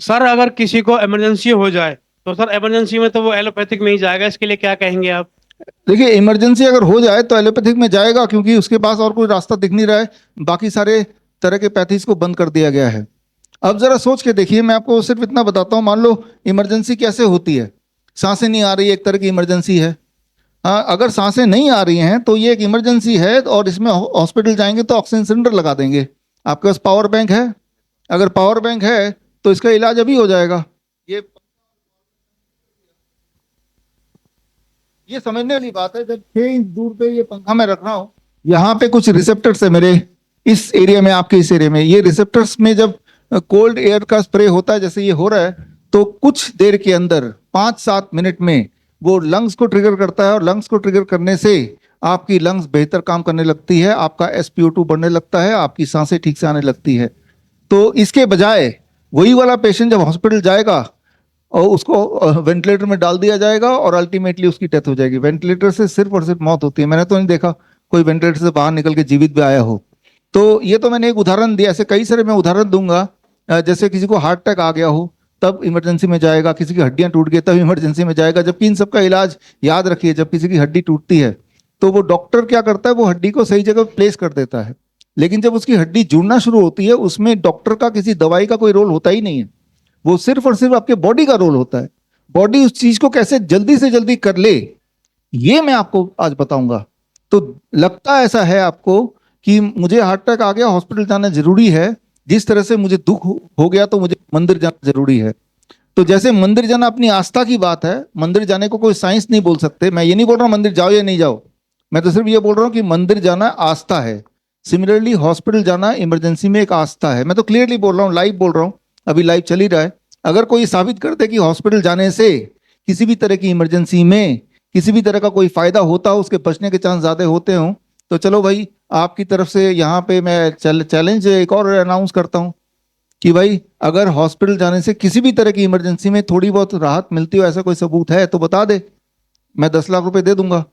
Sir अगर किसी को इमरजेंसी हो जाए तो सर इमरजेंसी में तो वो एलोपैथिक में ही जाएगा, इसके लिए क्या कहेंगे आप? देखिए, इमरजेंसी अगर हो जाए तो एलोपैथिक में जाएगा, क्योंकि उसके पास और कोई रास्ता दिख नहीं रहा है। बाकी सारे तरह के पैथीज को बंद कर दिया गया है। अब जरा सोच के देखिए, मैं आपको सिर्फ इतना बताता हूँ। मान लो इमरजेंसी कैसे होती है। सांसें नहीं आ रही, एक तरह की इमरजेंसी है। हाँ, अगर सांसें नहीं आ रही हैं तो ये एक इमरजेंसी है, और इसमें हॉस्पिटल जाएंगे तो ऑक्सीजन सिलेंडर लगा देंगे। आपके पास पावर बैंक है? अगर पावर बैंक है तो इसका इलाज अभी हो जाएगा। ये ये समझने वाली बात है। जब 6 इंच दूर पे ये पंखा मैं रख रहा हूँ, यहाँ पे कुछ रिसेप्टर्स है मेरे इस एरिया में, आपके इस एरिया में। ये रिसेप्टर्स में जब कोल्ड एयर का स्प्रे होता है, जैसे ये हो रहा है, तो कुछ देर के अंदर 5-7 मिनट में वो लंग्स को ट्रिगर करता है, और लंग्स को ट्रिगर करने से आपकी लंग्स बेहतर काम करने लगती है, आपका SpO2 बढ़ने लगता है, आपकी सांसें ठीक से आने लगती है। तो इसके बजाय वही वाला पेशेंट जब हॉस्पिटल जाएगा और उसको वेंटिलेटर में डाल दिया जाएगा, और अल्टीमेटली उसकी डेथ हो जाएगी। वेंटिलेटर से सिर्फ और सिर्फ मौत होती है। मैंने तो नहीं देखा कोई वेंटिलेटर से बाहर निकल के जीवित भी आया हो। तो ये तो मैंने एक उदाहरण दिया, ऐसे कई सारे मैं उदाहरण दूंगा। जैसे किसी को हार्ट अटैक आ गया हो तब इमरजेंसी में जाएगा, किसी की हड्डियां टूट गई तब इमरजेंसी में जाएगा। जबकि इन सबका इलाज, याद रखिए, जब किसी की हड्डी टूटती है तो वो डॉक्टर क्या करता है, वो हड्डी को सही जगह प्लेस कर देता है। लेकिन जब उसकी हड्डी जुड़ना शुरू होती है, उसमें डॉक्टर का, किसी दवाई का कोई रोल होता ही नहीं है। वो सिर्फ और सिर्फ आपके बॉडी का रोल होता है। बॉडी उस चीज को कैसे जल्दी से जल्दी कर ले, ये मैं आपको आज बताऊंगा। तो लगता ऐसा है आपको कि मुझे हार्ट अटैक आ गया, हॉस्पिटल जाना जरूरी है, जिस तरह से मुझे दुख हो गया तो मुझे मंदिर जाना जरूरी है। तो जैसे मंदिर जाना अपनी आस्था की बात है, मंदिर जाने को कोई साइंस नहीं बोल सकते। मैं ये नहीं बोल रहा हूं मंदिर जाओ या नहीं जाओ, मैं तो सिर्फ ये बोल रहा हूं कि मंदिर जाना आस्था है। सिमिलरली हॉस्पिटल जाना इमरजेंसी में एक आस्था है। मैं तो क्लियरली बोल रहा हूँ, लाइव बोल रहा हूँ, अभी लाइव चल ही रहा है। अगर कोई साबित कर दे कि हॉस्पिटल जाने से किसी भी तरह की इमरजेंसी में किसी भी तरह का कोई फायदा होता हो, उसके बचने के चांस ज्यादा होते हो, तो चलो भाई, आपकी तरफ से यहाँ पे मैं चैलेंज एक और अनाउंस करता हूँ कि भाई, अगर हॉस्पिटल जाने से किसी भी तरह की इमरजेंसी में थोड़ी बहुत राहत मिलती हो, ऐसा कोई सबूत है तो बता दे, मैं 10 लाख रुपए दे दूंगा।